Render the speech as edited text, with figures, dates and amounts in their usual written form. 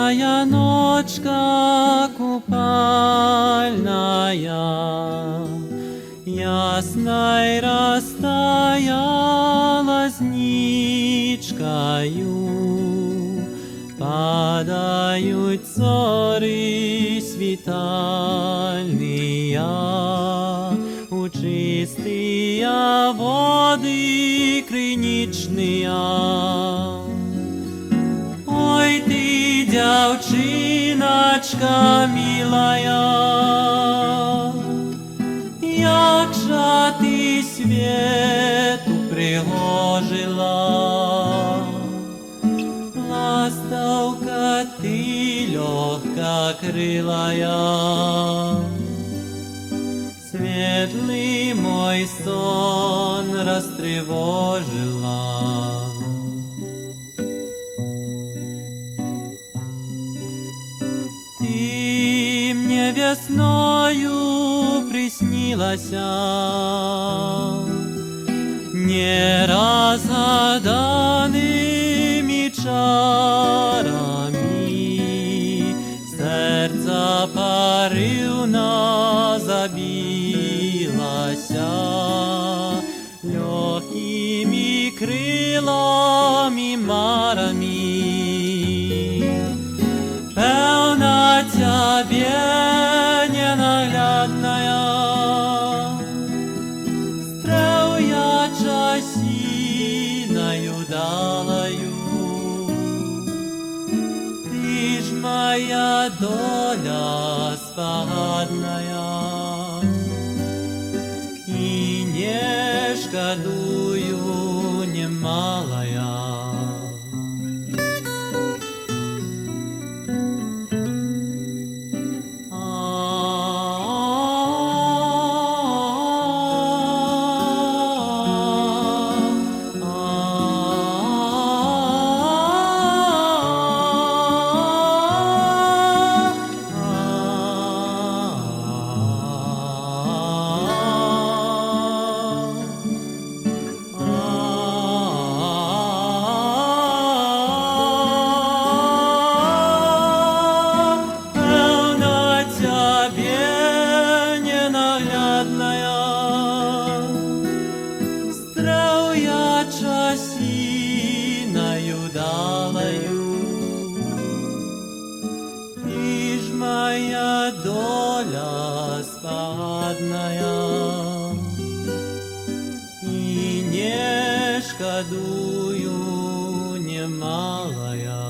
Теплая ночка купальная, ясной растаяла ничкою, падают зоры світальные, у чистые воды криничные. Ой, ты, дівчиночка милая, як же ти свету приложила, ластовка ты легкокрылая, светлый мой сон растревожила. Ты мне весною приснилася, неразгаданными чарами, сердце порывно забилася, легкими крылами марами. Певна тебе ненаглядная, стреляча синою далою, ты ж моя доля спогадная, и не шкодую немалая. Синою далою, ты ж моя доля спогадная, и не шкодую немалая.